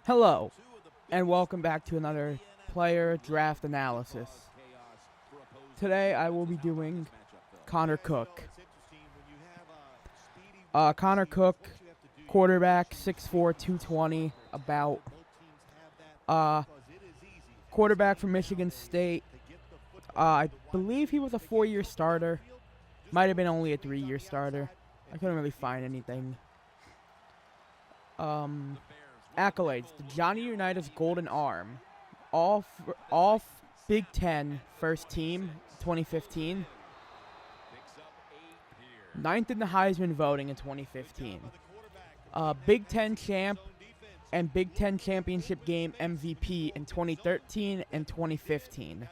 Hello, and welcome back to another player draft analysis. Today I will be doing Connor Cook. Connor Cook, quarterback, 6'4", 220, about. Quarterback from Michigan State. I believe he was a 4-year starter. Might have been only a 3-year starter. I couldn't really find anything. Accolades: the Johnny Unitas Golden Arm, all Big Ten first team, 2015. 9th in the Heisman voting in 2015. Big Ten champ and Big Ten championship game MVP in 2013 and 2015.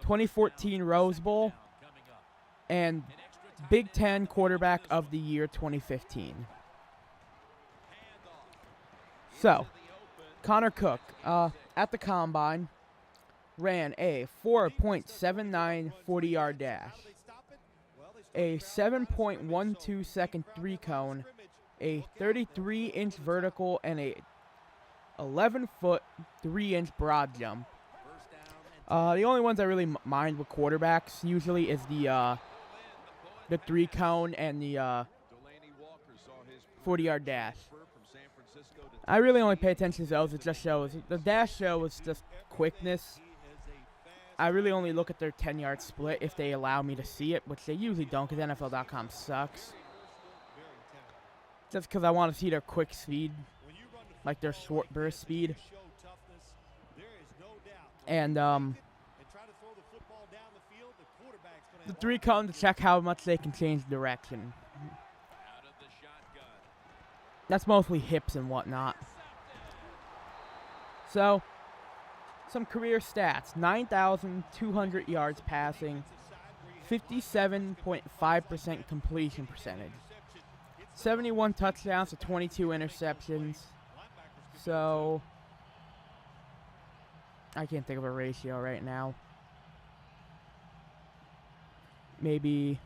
2014 Rose Bowl and Big Ten Quarterback of the Year 2015. So, Connor Cook, at the Combine, ran a 4.79 40-yard dash, a 7.12 second three-cone, a 33-inch vertical, and a 11-foot 3-inch broad jump. The only ones I really mind with quarterbacks usually is the three-cone and the 40-yard dash. I really only pay attention to those. It just shows. The dash shows just quickness. I really only look at their 10-yard split if they allow me to see it, which they usually don't because NFL.com sucks. Just because I want to see their quick speed, like their short burst speed. And the three-cone to check how much they can change direction. That's mostly hips and whatnot. So, some career stats. 9,200 yards passing. 57.5% completion percentage. 71 touchdowns to 22 interceptions. So, I can't think of a ratio right now. Maybe...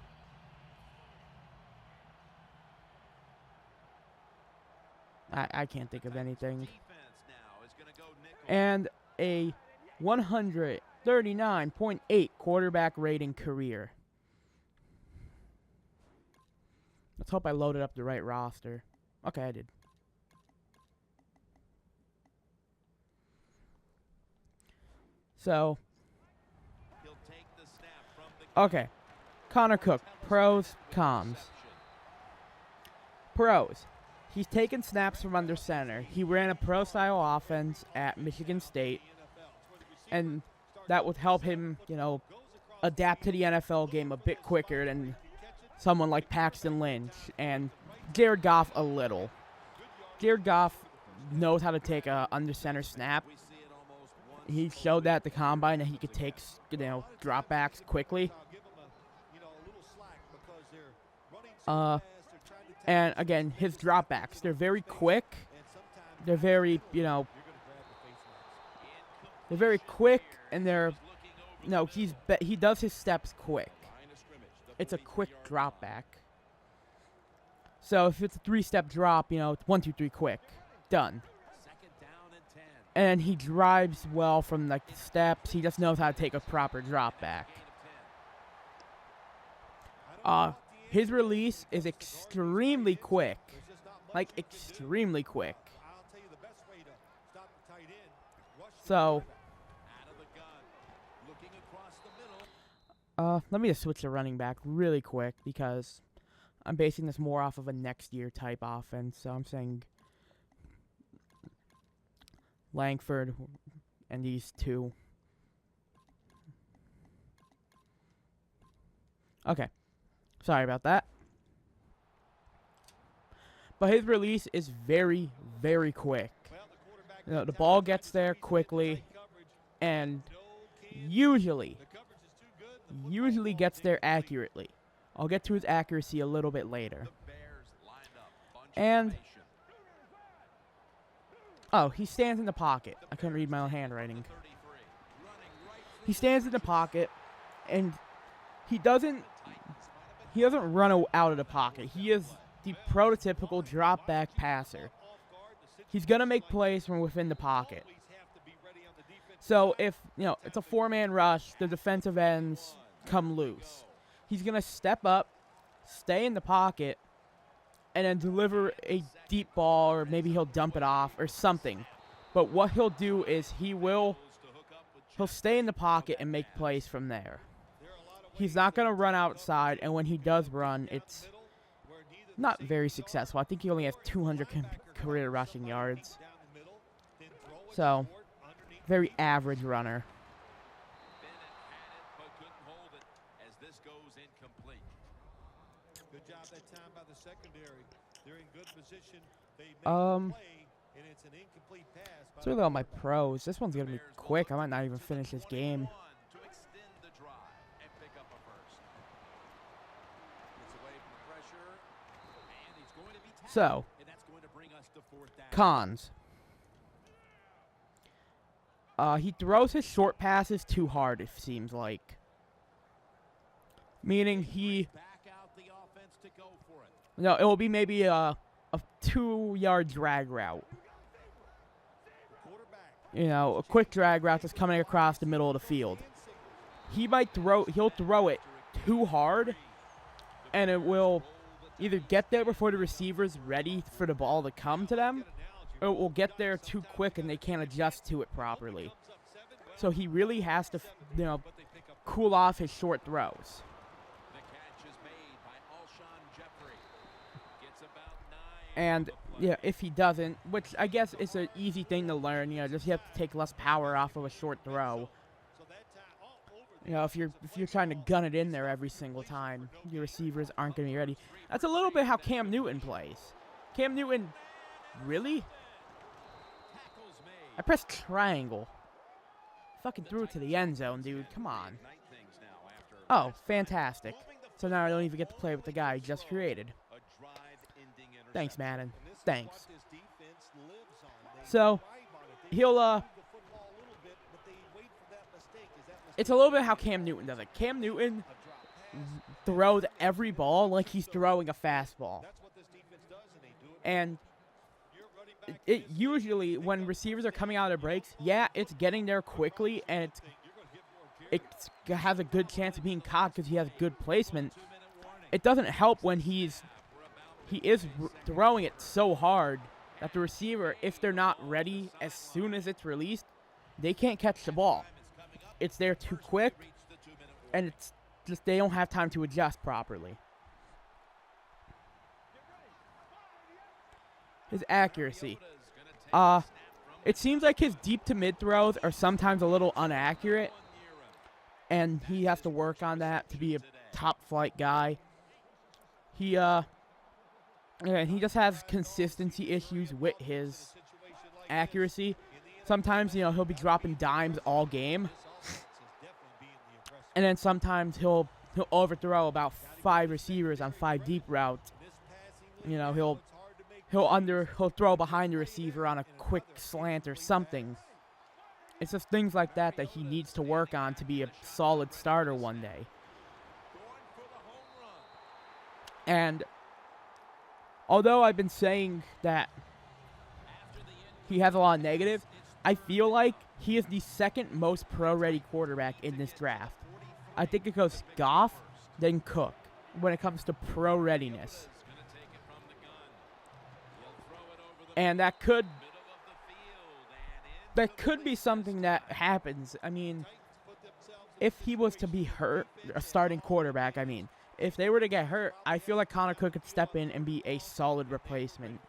I can't think of anything. And a 139.8 quarterback rating career. Let's hope I loaded up the right roster. Okay, I did. So, okay. Connor Cook, pros, cons. Pros. He's taken snaps from under center. He ran a pro-style offense at Michigan State, and that would help him, adapt to the NFL game a bit quicker than someone like Paxton Lynch and Jared Goff a little. Jared Goff knows how to take a under center snap. He showed that at the Combine that he could take, dropbacks quickly. And again, his dropbacks, they're very quick. They're very, they're very quick, and he does his steps quick. It's a quick drop back. So if it's a 3-step drop, it's 1, 2, 3 quick. Done. And he drives well from the steps. He just knows how to take a proper drop back. His release is extremely quick. Like, extremely quick. So, let me just switch to running back really quick because I'm basing this more off of a next year type offense. So I'm saying Langford and these two. Okay. Sorry about that. But his release is very, very quick. The ball gets there quickly and usually gets there accurately. I'll get to his accuracy a little bit later. And he stands in the pocket. I couldn't read my own handwriting. He stands in the pocket and he doesn't run out of the pocket. He is the prototypical drop-back passer. He's going to make plays from within the pocket. So if, it's a four-man rush, the defensive ends come loose. He's going to step up, stay in the pocket, and then deliver a deep ball, or maybe he'll dump it off or something. But what he'll do is he'll stay in the pocket and make plays from there. He's not going to run outside, and when he does run, it's not very successful. I think he only has 200 career rushing yards. So, very average runner. It's really all my pros. This one's going to be quick. I might not even finish this game. So, cons. He throws his short passes too hard, it seems like. Meaning it will be maybe a 2-yard drag route. A quick drag route that's coming across the middle of the field. He'll throw it too hard, and it will either get there before the receiver's ready for the ball to come to them, or it will get there too quick and they can't adjust to it properly. So he really has to, cool off his short throws. And, if he doesn't, which I guess is an easy thing to learn, just you have to take less power off of a short throw. If you're trying to gun it in there every single time, your receivers aren't going to be ready. That's a little bit how Cam Newton plays. Cam Newton, really? I pressed triangle. Fucking threw it to the end zone, dude. Come on. Oh, fantastic. So now I don't even get to play with the guy I just created. Thanks, Madden. Thanks. So, he'll, it's a little bit how Cam Newton does it. Cam Newton throws every ball like he's throwing a fastball. And it usually, when receivers are coming out of their breaks, it's getting there quickly, and it has a good chance of being caught because he has good placement. It doesn't help when he is throwing it so hard that the receiver, if they're not ready as soon as it's released, they can't catch the ball. It's there too quick, and it's just they don't have time to adjust properly. His accuracy. It seems like his deep to mid throws are sometimes a little inaccurate, and he has to work on that to be a top flight guy. He just has consistency issues with his accuracy. Sometimes, he'll be dropping dimes all game. And then sometimes he'll overthrow about 5 receivers on 5 deep routes. He'll throw behind the receiver on a quick slant or something. It's just things like that he needs to work on to be a solid starter one day. And although I've been saying that he has a lot of negative, I feel like he is the second most pro-ready quarterback in this draft. I think it goes Goff, then Cook, when it comes to pro readiness. And that could be something that happens. I mean, if he was to be hurt, a starting quarterback, if they were to get hurt, I feel like Connor Cook could step in and be a solid replacement.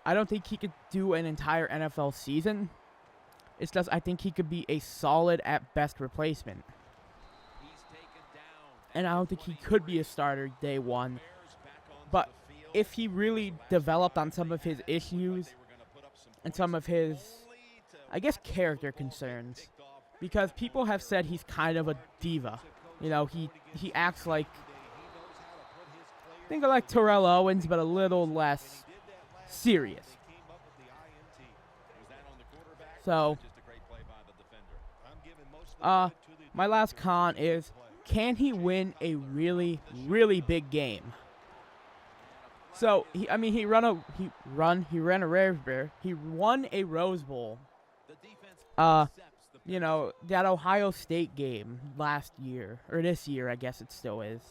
I don't think he could do an entire NFL season. It's just I think he could be a solid at best replacement. And I don't think he could be a starter day one. But if he really developed on some of his issues and some of his, character concerns, because people have said he's kind of a diva. He acts like, think of like Terrell Owens, but a little less serious. So, my last con is, can he win a really, really big game? So he ran a rare. He won a Rose Bowl. That Ohio State game last year, or this year, I guess it still is.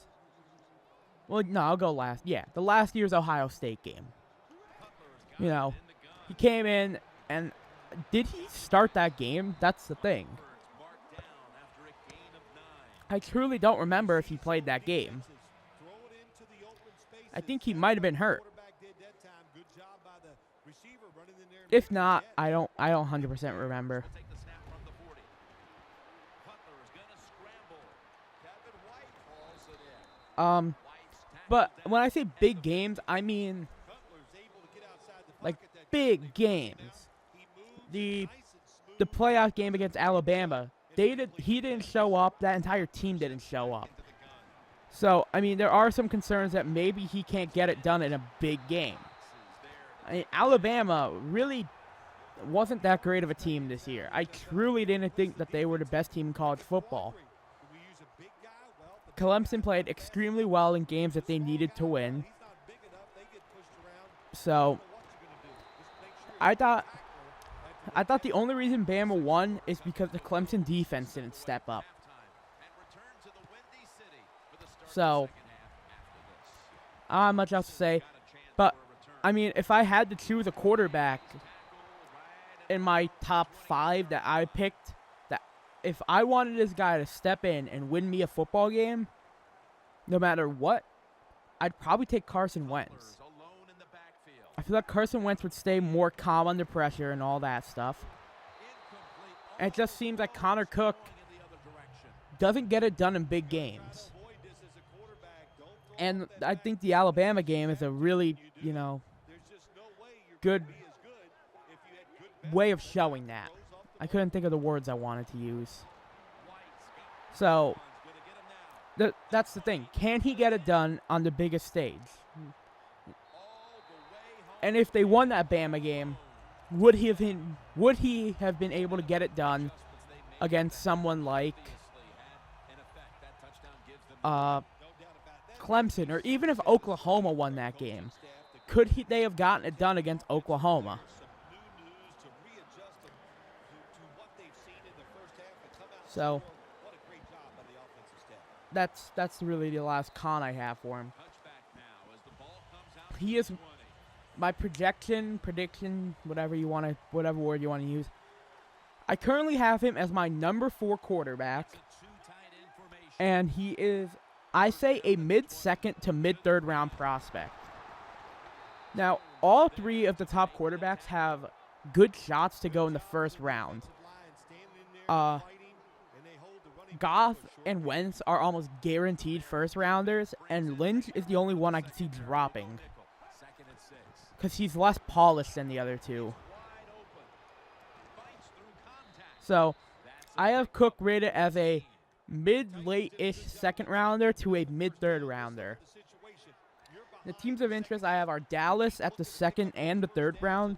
Well, no, I'll go last. Yeah, the last year's Ohio State game. He came in, and did he start that game? That's the thing. I truly don't remember if he played that game. I think he might have been hurt. If not, I don't 100% remember. But when I say big games, I mean like big games. The playoff game against Alabama, he didn't show up. That entire team didn't show up. So, there are some concerns that maybe he can't get it done in a big game. Alabama really wasn't that great of a team this year. I truly didn't think that they were the best team in college football. Clemson played extremely well in games that they needed to win. So, I thought the only reason Bama won is because the Clemson defense didn't step up. So, I don't have much else to say. But, if I had to choose a quarterback in my top 5 that I picked, that if I wanted this guy to step in and win me a football game, no matter what, I'd probably take Carson Wentz. I feel like Carson Wentz would stay more calm under pressure and all that stuff. And it just seems like Connor Cook doesn't get it done in big games. And I think the Alabama game is a really, good way of showing that. I couldn't think of the words I wanted to use. So, that's the thing. Can he get it done on the biggest stage? And if they won that Bama game, would he have been able to get it done against someone like Clemson, or even if Oklahoma won that game? Could they have gotten it done against Oklahoma? So that's really the last con I have for him. He is my prediction, whatever word you want to use. I currently have him as my number 4 quarterback, and he is, I say, a mid-second to mid-third round prospect. Now, all 3 of the top quarterbacks have good shots to go in the first round. Goff and Wentz are almost guaranteed first rounders, and Lynch is the only one I can see dropping, because he's less polished than the other 2. So, I have Cook rated as a mid-late-ish second rounder to a mid-third rounder. The teams of interest I have are Dallas at the second and the third round.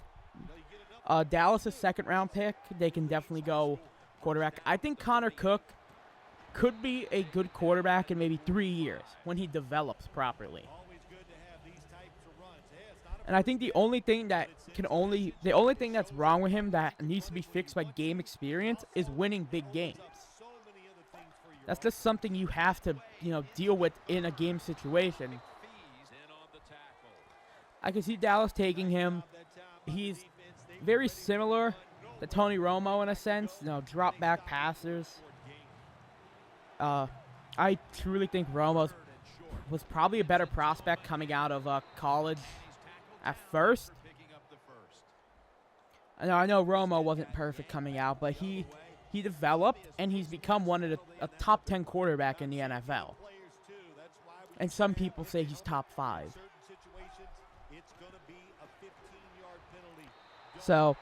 Dallas, a second-round pick. They can definitely go quarterback. I think Connor Cook could be a good quarterback in maybe 3 years when he develops properly. And I think the only thing that's wrong with him that needs to be fixed by game experience is winning big games. That's just something you have to, deal with in a game situation. I can see Dallas taking him. He's very similar to Tony Romo in a sense, drop back passers. I truly think Romo was probably a better prospect coming out of college at first. I know Romo wasn't perfect coming out, but he developed, and he's become one of a top 10 quarterback in the NFL. And some people say he's top 5. So,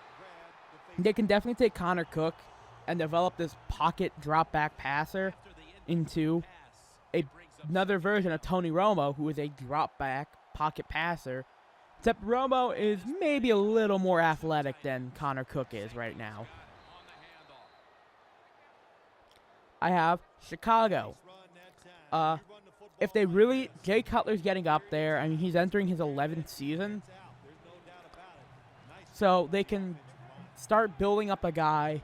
they can definitely take Connor Cook and develop this pocket drop-back passer into another version of Tony Romo, who is a drop-back pocket passer. Except Romo is maybe a little more athletic than Connor Cook is right now. I have Chicago. if they really, Jay Cutler's getting up there. I mean, he's entering his 11th season. So they can start building up a guy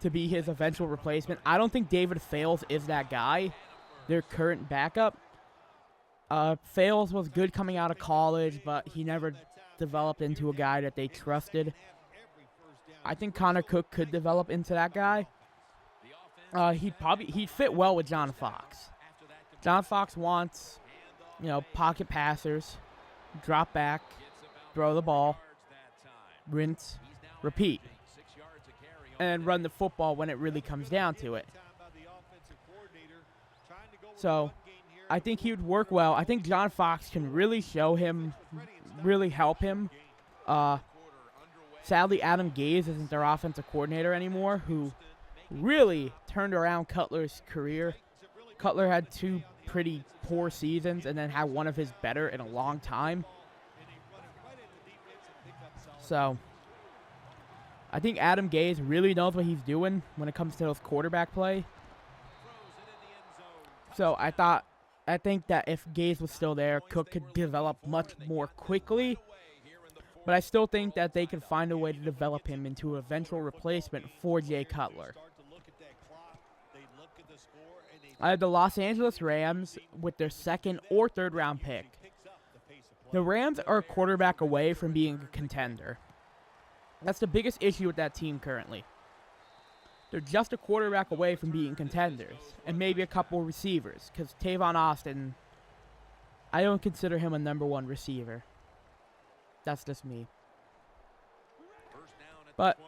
to be his eventual replacement. I don't think David Fales is that guy, their current backup. Fales was good coming out of college, but he never developed into a guy that they trusted. I think Connor Cook could develop into that guy. He'd fit well with John Fox. John Fox wants, pocket passers, drop back, throw the ball, rinse, repeat, and run the football when it really comes down to it. So I think he would work well. I think John Fox can really show him, really help him. Sadly, Adam Gase isn't their offensive coordinator anymore, who really turned around Cutler's career. Cutler had 2 pretty poor seasons and then had one of his better in a long time. So I think Adam Gase really knows what he's doing when it comes to those quarterback play. So I think that if Gase was still there, Cook could develop much more quickly. But I still think that they could find a way to develop him into an eventual replacement for Jay Cutler. I have the Los Angeles Rams with their 2nd or 3rd round pick. The Rams are a quarterback away from being a contender. That's the biggest issue with that team currently. They're just a quarterback away from being contenders, and maybe a couple receivers, because Tavon Austin, I don't consider him a number 1 receiver. That's just me. But,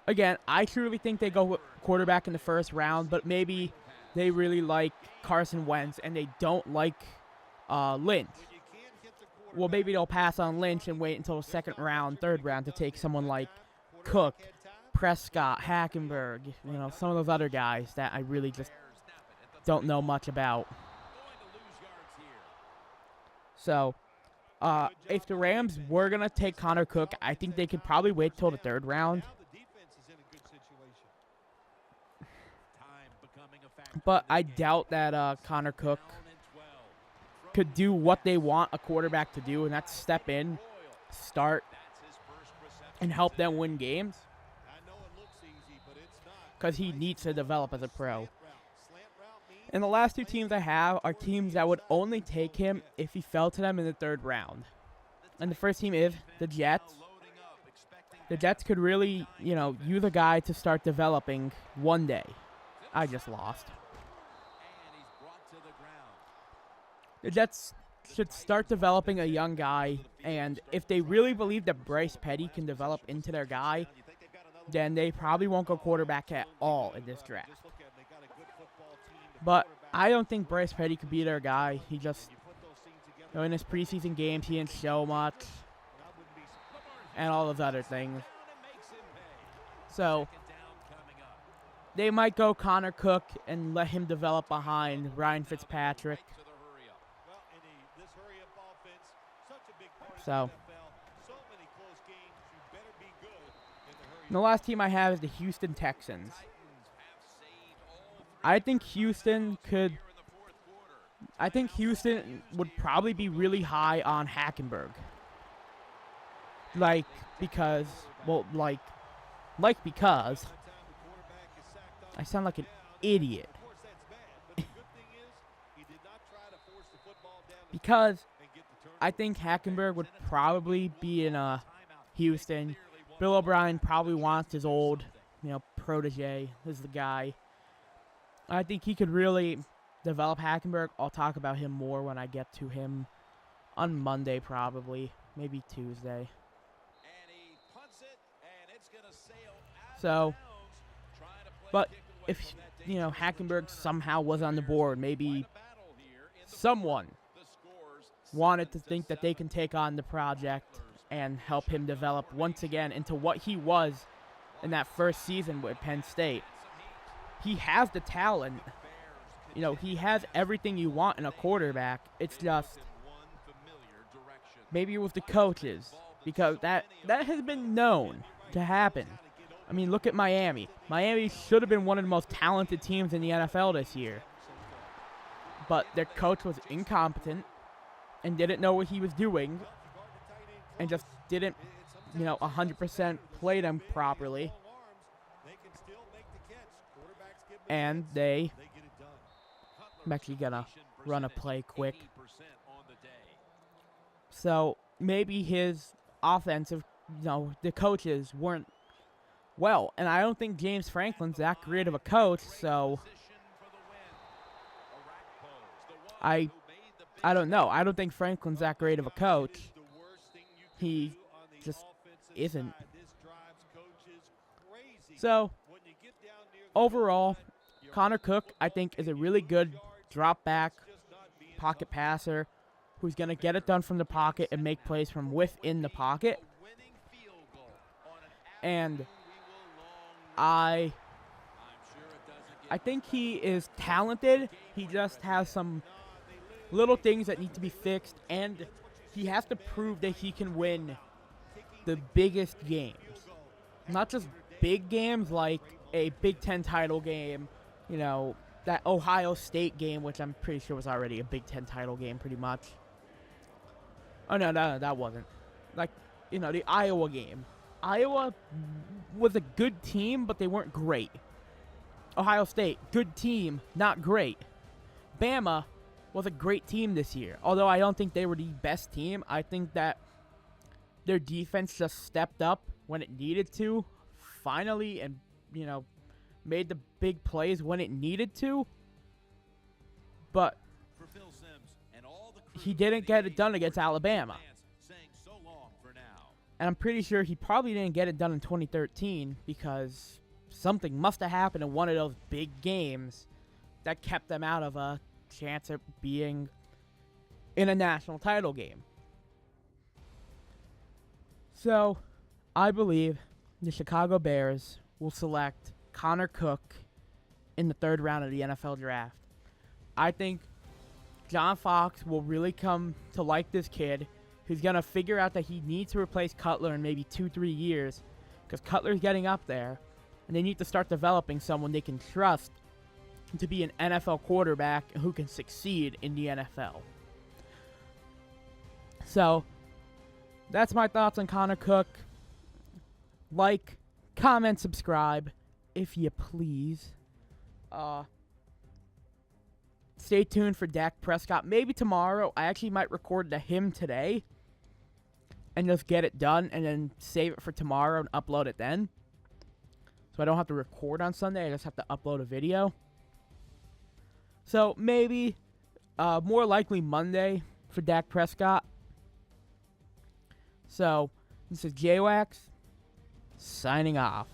again, I truly think they go quarterback in the 1st round, but maybe they really like Carson Wentz and they don't like Lynch. Well, maybe they'll pass on Lynch and wait until the 2nd round, 3rd round to take someone like Cook, Prescott, Hackenberg, some of those other guys that I really just don't know much about. So, if the Rams were going to take Connor Cook, I think they could probably wait till the 3rd round. But I doubt that Connor Cook could do what they want a quarterback to do, and that's step in, start, and help them win games. Because he needs to develop as a pro. And the last 2 teams I have are teams that would only take him if he fell to them in the 3rd round. And the first team is the Jets. The Jets could really, use a guy to start developing one day. I just lost. The Jets should start developing a young guy, and if they really believe that Bryce Petty can develop into their guy, then they probably won't go quarterback at all in this draft. But I don't think Bryce Petty could be their guy. He just, in his preseason games, he didn't show much, and all those other things. So they might go Connor Cook and let him develop behind Ryan Fitzpatrick. So, and the last team I have is the Houston Texans. I think Houston would probably be really high on Hackenberg. Because I sound like an idiot. Because I think Hackenberg would probably be in Houston. Bill O'Brien probably wants his old, protege as the guy. I think he could really develop Hackenberg. I'll talk about him more when I get to him on Monday probably, maybe Tuesday. So, but if, Hackenberg somehow was on the board, maybe someone wanted to think that they can take on the project and help him develop once again into what he was in that first season with Penn State. He has the talent. He has everything you want in a quarterback. It's just maybe it was the coaches, because that has been known to happen. I mean, look at Miami. Miami should have been one of the most talented teams in the NFL this year. but their coach was incompetent and didn't know what he was doing and just didn't, 100% play them properly. And I'm actually going to run a play quick. So maybe his offensive, the coaches weren't well. And I don't think James Franklin's that great of a coach, so I don't know. I don't think Franklin's that great of a coach. He just isn't. So, overall, Connor Cook, I think, is a really good drop-back pocket passer who's going to get it done from the pocket and make plays from within the pocket. And I think he is talented. He just has some little things that need to be fixed, and he has to prove that he can win the biggest games. Not just big games like a Big Ten title game, that Ohio State game, which I'm pretty sure was already a Big Ten title game pretty much. Oh, no, that wasn't. The Iowa game. Iowa was a good team, but they weren't great. Ohio State, good team, not great. Bama was a great team this year. Although I don't think they were the best team. I think that their defense just stepped up when it needed to, finally, and, made the big plays when it needed to. But he didn't get it done against Alabama. And I'm pretty sure he probably didn't get it done in 2013 because something must have happened in one of those big games that kept them out of a chance at being in a national title game. So, I believe the Chicago Bears will select Connor Cook in the 3rd round of the NFL draft. I think John Fox will really come to like this kid who's going to figure out that he needs to replace Cutler in maybe 2-3 years because Cutler's getting up there, and they need to start developing someone they can trust to be an NFL quarterback who can succeed in the NFL. So, that's my thoughts on Connor Cook. Like, comment, subscribe, if you please. Stay tuned for Dak Prescott. Maybe tomorrow. I actually might record to him today and just get it done and then save it for tomorrow and upload it then. So I don't have to record on Sunday. I just have to upload a video. So maybe more likely Monday for Dak Prescott. So this is JWax signing off.